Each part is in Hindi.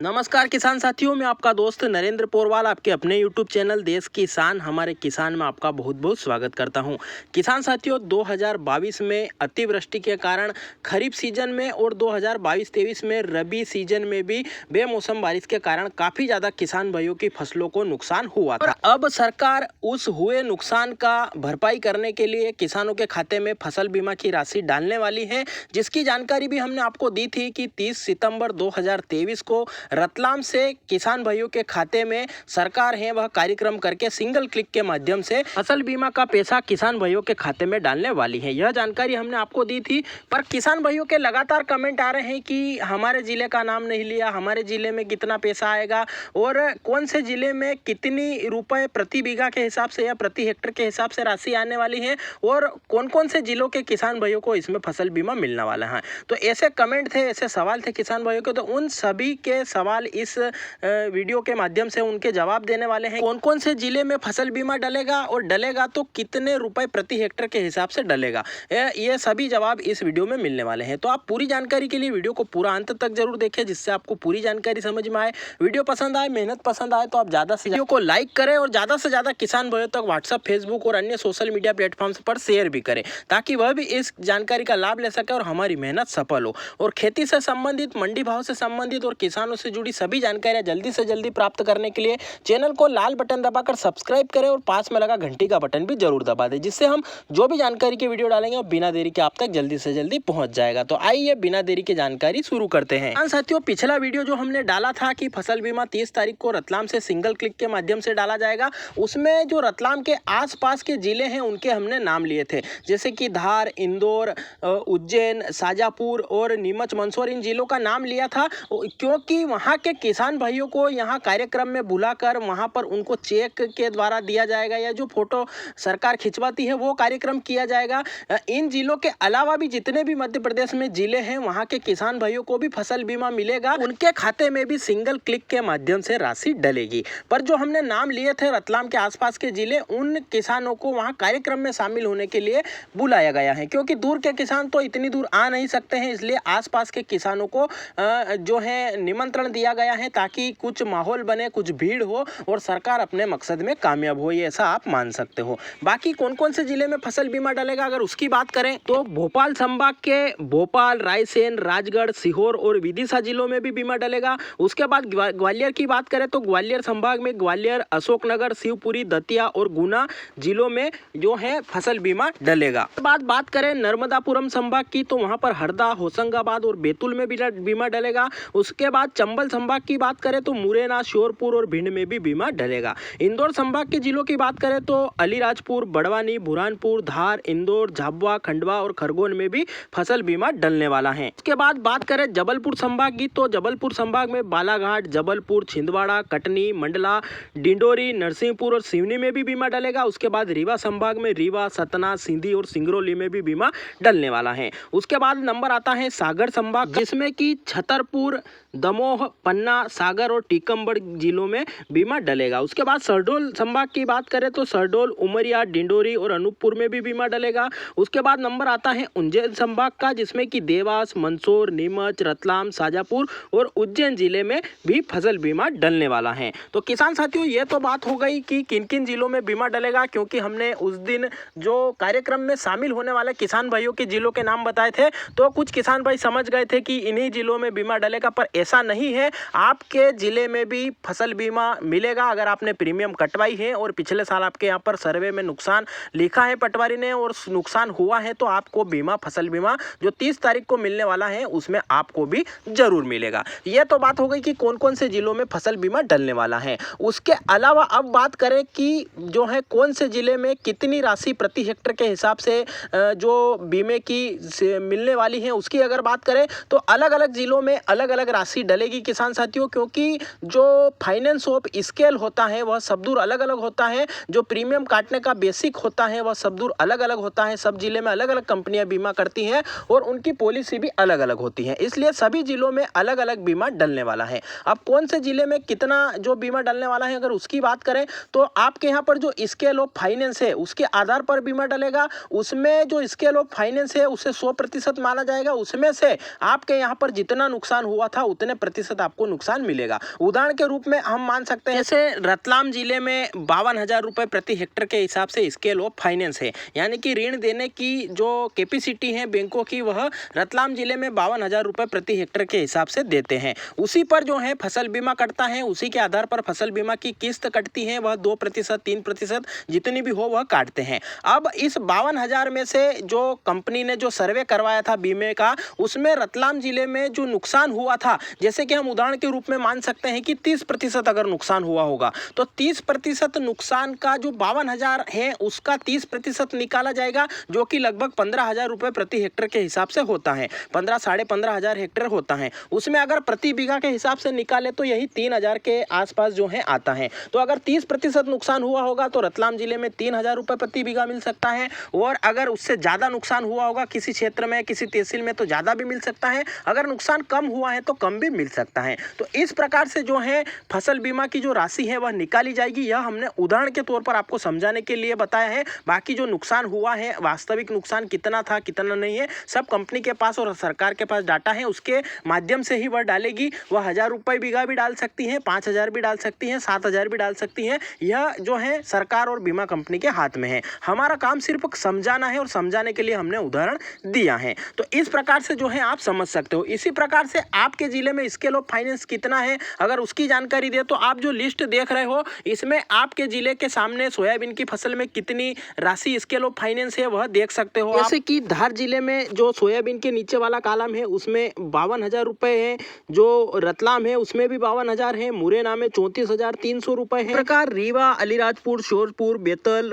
नमस्कार किसान साथियों, मैं आपका दोस्त नरेंद्र पोरवाल आपके अपने YouTube चैनल देश किसान हमारे किसान में आपका बहुत बहुत स्वागत करता हूं। किसान साथियों, 2022 में अतिवृष्टि के कारण खरीफ सीजन में और 2022-23 में रबी सीजन में भी बेमौसम बारिश के कारण काफ़ी ज़्यादा किसान भाइयों की फसलों को नुकसान हुआ था। अब सरकार उस हुए नुकसान का भरपाई करने के लिए किसानों के खाते में फसल बीमा की राशि डालने वाली है, जिसकी जानकारी भी हमने आपको दी थी कि 30 सितंबर 2023 को रतलाम से किसान भाइयों के खाते में सरकार है वह कार्यक्रम करके सिंगल क्लिक के माध्यम से फसल बीमा का पैसा किसान भाइयों के खाते में डालने वाली है। यह जानकारी हमने आपको दी थी, पर किसान भाइयों के लगातार कमेंट आ रहे हैं कि हमारे जिले का नाम नहीं लिया, हमारे जिले में कितना पैसा आएगा और कौन से जिले में कितनी रुपए प्रति बीघा के हिसाब से या प्रति हेक्टर के हिसाब से राशि आने वाली है और कौन कौन से जिलों के किसान भाइयों को इसमें फसल बीमा मिलने वाला है। तो ऐसे कमेंट थे, ऐसे सवाल थे किसान भाइयों के, तो उन सभी के सवाल इस वीडियो के माध्यम से उनके जवाब देने वाले हैं। कौन कौन से जिले में फसल बीमा डलेगा और डलेगा तो कितने रुपए प्रति हेक्टर के हिसाब से डलेगा, ये सभी जवाब इस वीडियो में मिलने वाले हैं। तो आप पूरी जानकारी के लिए वीडियो को पूरा अंत तक जरूर देखें, जिससे आपको पूरी जानकारी समझ में आए। वीडियो पसंद आए, मेहनत पसंद आए तो आप ज़्यादा से वीडियो को लाइक करें और ज़्यादा से ज़्यादा किसान भाइयों तक व्हाट्सएप, फेसबुक और अन्य सोशल मीडिया प्लेटफॉर्म्स पर शेयर भी करें, ताकि वह भी इस जानकारी का लाभ ले सके और हमारी मेहनत सफल हो। और खेती से संबंधित, मंडी भाव से संबंधित और किसानों से जुड़ी सभी जानकारियां जल्दी से जल्दी प्राप्त करने के लिए चैनल को लाल बटन दबाकर सब्सक्राइब करें और पास में लगा घंटी का बटन भी जरूर दबा दें, जिससे हम जो भी जानकारी की वीडियो डालेंगे वो बिना देरी के आप तक जल्दी से जल्दी पहुंच जाएगा। तो आइए बिना देरी के जानकारी शुरू करते हैं। साथियों, पिछला वीडियो जो हमने डाला था कि फसल बीमा 30 तारीख को रतलाम से सिंगल क्लिक के माध्यम से डाला जाएगा, उसमें जो रतलाम के आसपास के जिले हैं उनके हमने नाम लिए थे, जैसे कि धार, इंदौर, उज्जैन, शाजापुर और नीमच, मंदसौर, इन जिलों का नाम लिया था, क्योंकि वहाँ के किसान भाइयों को यहाँ कार्यक्रम में बुलाकर वहाँ पर उनको चेक के द्वारा दिया जाएगा या जो फोटो सरकार खिंचवाती है वो कार्यक्रम किया जाएगा। इन जिलों के अलावा भी जितने भी मध्य प्रदेश में जिले हैं वहाँ के किसान भाइयों को भी फसल बीमा मिलेगा, उनके खाते में भी सिंगल क्लिक के माध्यम से राशि डलेगी। पर जो हमने नाम लिए थे रतलाम के आसपास के जिले, उन किसानों को वहाँ कार्यक्रम में शामिल होने के लिए बुलाया गया है, क्योंकि दूर के किसान तो इतनी दूर आ नहीं सकते हैं, इसलिए आसपास के किसानों को जो है निमंत्रण दिया गया है, ताकि कुछ माहौल बने, कुछ भीड़ हो और सरकार अपने मकसद में कामयाब हो, ये ऐसा आप मान सकते हो। बाकी कौन कौन से जिले में फसल बीमा डलेगा अगर उसकी बात करें तो भोपाल संभाग के भोपाल, रायसेन, राजगढ़, सीहोर और विदिशा जिलों में भी बीमा डलेगा। उसके बाद ग्वालियर की बात करें तो ग्वालियर संभाग में ग्वालियर, अशोकनगर, शिवपुरी, दतिया और गुना जिलों में जो है फसल बीमा डलेगा। बात करें नर्मदापुरम संभाग की तो वहां पर हरदा, होशंगाबाद और बैतूल में भी बीमा डलेगा। उसके बाद चंबल संभाग की बात करें तो मुरैना, श्योरपुर और भिंड में भी बीमा डलेगा। इंदौर संभाग के जिलों की बात करें तो अलीराजपुर, बड़वानी, बुरहानपुर, धार, इंदौर, झाबुआ, खंडवा और खरगोन में भी फसल बीमा डलने वाला है। उसके बाद बात करें जबलपुर संभाग की तो जबलपुर संभाग में बालाघाट, जबलपुर, छिंदवाड़ा, कटनी, मंडला, डिंडोरी, नरसिंहपुर और सिवनी में भी बीमा डलेगा। उसके बाद रीवा संभाग में रीवा, सतना, सिंधी और सिंगरौली में भी बीमा डलने वाला है। उसके बाद नंबर आता है सागर संभाग, जिसमें कि छतरपुर, दमोह, पन्ना, सागर और टीकमगढ़ जिलों में बीमा डलेगा। उसके बाद शहडोल संभाग की बात करें तो शहडोल, उमरिया, डिंडोरी और अनूपपुर में भी बीमा डलेगा। उसके बाद नंबर आता है उज्जैन संभाग का, जिसमें कि देवास, मंदसौर, नीमच, रतलाम, शाजापुर और उज्जैन जिले में भी फसल बीमा डलने वाला है। तो किसान साथियों, ये तो बात हो गई कि किन किन जिलों में बीमा डलेगा, क्योंकि हमने उस दिन जो कार्यक्रम में शामिल होने वाले किसान भाइयों के जिलों के नाम बताए थे, तो कुछ किसान भाई समझ गए थे कि इन्हीं जिलों में बीमा डलेगा, पर ऐसा नहीं है। आपके जिले में भी फसल बीमा मिलेगा अगर आपने प्रीमियम कटवाई है और पिछले साल आपके यहाँ पर सर्वे में नुकसान लिखा है पटवारी ने और नुकसान हुआ है, तो आपको बीमा, फसल बीमा जो 30 तारीख को मिलने वाला है उसमें आपको भी जरूर मिलेगा। यह तो बात हो गई कि कौन कौन से जिलों में फसल बीमा डलने वाला है। उसके अलावा अब बात करें कि जो है कौन से जिले में कितनी राशि प्रति हेक्टर के हिसाब से जो बीमे की मिलने वाली है, उसकी अगर बात करें तो अलग अलग जिलों में अलग अलग राशि डलेगी किसान साथियों, क्योंकि जो फाइनेंस ऑफ स्केल होता है वह सब दूर अलग अलग होता है, जो प्रीमियम काटने का बेसिक होता है वह सब दूर अलग अलग होता है। सब जिले में अलग अलग कंपनियां बीमा करती हैं और उनकी पॉलिसी भी अलग अलग होती है, इसलिए सभी जिलों में अलग अलग बीमा डलने वाला है। अब कौन से जिले में कितना जो बीमा डलने वाला है अगर उसकी बात करें तो आपके यहाँ पर जो स्केल ऑफ फाइनेंस है उसके आधार पर बीमा डलेगा। उसमें जो स्केल ऑफ फाइनेंस है उसे 100% माना जाएगा, उसमें से आपके यहाँ पर जितना नुकसान हुआ था उतने प्रतिशत आपको नुकसान मिलेगा। उदाहरण के रूप में हम मान सकते हैं जैसे रतलाम जिले में 52,000 रुपये प्रति हेक्टेयर के हिसाब से स्केल ऑफ फाइनेंस है, यानी कि ऋण देने की जो कैपेसिटी है बैंकों की वह रतलाम जिले में 52,000 रुपये प्रति हेक्टेयर के हिसाब से देते हैं। उसी पर जो है फसल बीमा कटता है, उसी के आधार पर फसल बीमा की किस्त कटती है, वह 2% 3% जितनी भी हो वह काटते हैं। अब इस 52,000 में से जो कंपनी ने जो सर्वे करवाया था बीमे का, उसमें रतलाम जिले में जो नुकसान हुआ था, जैसे कि हम उदाहरण के रूप में मान सकते हैं कि 30% अगर नुकसान हुआ होगा तो 30% नुकसान का जो 52,000 है उसका 30% निकाला जाएगा, जो कि लगभग 15,000 रुपये प्रति हेक्टेयर के हिसाब से होता है। 15 साढ़े 15,000 हेक्टेयर होता है। उसमें अगर प्रति बीघा के हिसाब से निकाले तो यही 3,000 के आसपास जो है आता है। तो अगर 30% नुकसान हुआ होगा तो रतलाम जिले में 3,000 रुपये प्रति बीघा मिल सकता है, और अगर उससे ज़्यादा नुकसान हुआ होगा किसी क्षेत्र में, किसी तहसील में, तो ज़्यादा भी मिल सकता है। अगर नुकसान कम हुआ है तो कम भी मिल सकता है। तो इस प्रकार से जो है फसल बीमा की जो राशि है वह निकाली जाएगी। यह हमने उदाहरण के तौर पर आपको समझाने के लिए बताया है। बाकी जो नुकसान हुआ है, वास्तविक नुकसान कितना था कितना नहीं है, सब कंपनी के पास और सरकार के पास डाटा है, उसके माध्यम से ही वह डालेगी। वह 1,000 रुपये बीघा भी डाल सकती है, 5,000 भी डाल सकती है, 7,000 भी डाल सकती है। यह जो है सरकार और बीमा कंपनी के हाथ में है। हमारा काम सिर्फ समझाना है और समझाने के लिए हमने उदाहरण दिया है। तो इस प्रकार से जो है आप समझ सकते हो। इसी प्रकार से आपके जिले में स्केल ऑफ फाइनेंस कितना है, अगर उसकी जानकारी दे तो आप जो लिस्ट देख रहे हो इसमें आपके जिले के सामने सोयाबीन की फसल में कितनी राशि स्केल ऑफ फाइनेंस है वह देख सकते हो। जैसे कि धार जिले में जो सोयाबीन के नीचे वाला कॉलम है उसमें 52,000 रुपये है, जो रतलाम है उसमें भी 52,000 है, मुरैना में 34,300 रुपये है। प्रकार रीवा, अलीराजपुर, श्योपुर, बेतल,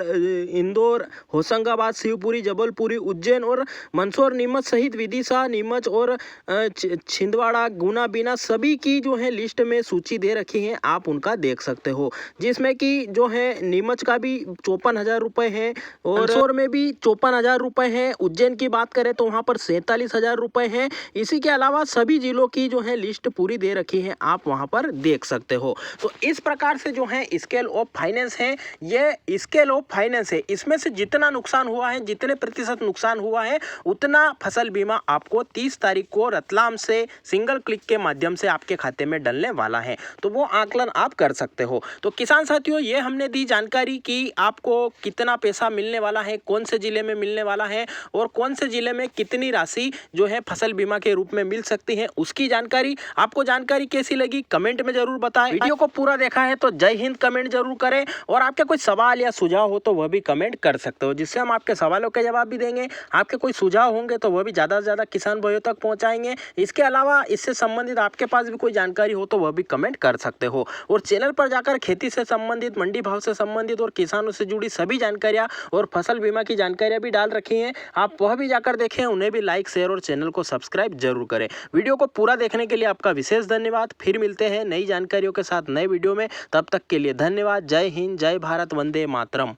इंदौर, होशंगाबाद, शिवपुरी, जबलपुरी, उज्जैन और मंदसौर, नीमच सहित विदिशा, नीमच और छिंदवाड़ा, गुना, बीना सभी की जो है लिस्ट में सूची दे रखी है, आप उनका देख सकते हो। जिसमें कि जो है नीमच का भी 54,000 रुपये है और मंदसौर में भी 54,000 रुपये है। उज्जैन की बात करें तो वहाँ पर 47,000 रुपये है। इसी के अलावा सभी जिलों की जो है लिस्ट पूरी दे रखी है, आप वहाँ पर देख सकते हो। तो इस प्रकार से जो है स्केल ऑफ फाइनेंस है, ये स्केल ऑफ फाइनेंस है। इसमें से जितना नुकसान हुआ है, जितने प्रतिशत नुकसान हुआ है, उतना फसल बीमा आपको 30 तारीख को रतलाम से सिंगल क्लिक के माध्यम से आपके खाते में डलने वाला है। तो वो आकलन आप कर सकते हो। तो किसान साथियों, ये हमने दी जानकारी कि आपको कितना पैसा मिलने वाला है, कौन से जिले में मिलने वाला है और कौन से जिले में कितनी राशि जो है फसल बीमा के रूप में मिल सकती है, उसकी जानकारी। आपको जानकारी कैसी लगी कमेंट में जरूर बताएं। वीडियो को पूरा देखा है तो जय हिंद कमेंट जरूर करें, और आपके कोई सवाल या सुझाव हो तो वह भी कमेंट कर सकते हो, जिससे हम आपके सवालों के जवाब भी देंगे। आपके कोई सुझाव होंगे तो वह भी ज़्यादा से ज़्यादा किसान भाइयों तक पहुँचाएंगे। इसके अलावा इससे संबंधित आपके पास भी कोई जानकारी हो तो वह भी कमेंट कर सकते हो। और चैनल पर जाकर खेती से संबंधित, मंडी भाव से संबंधित और किसानों से जुड़ी सभी जानकारियां और फसल बीमा की जानकारियां भी डाल रखी हैं, आप वह भी जाकर देखें। उन्हें भी लाइक, शेयर और चैनल को सब्सक्राइब जरूर करें। वीडियो को पूरा देखने के लिए आपका विशेष धन्यवाद। फिर मिलते हैं नई जानकारियों के साथ नए वीडियो में, तब तक के लिए धन्यवाद। जय हिंद, जय भारत, वंदे मातरम।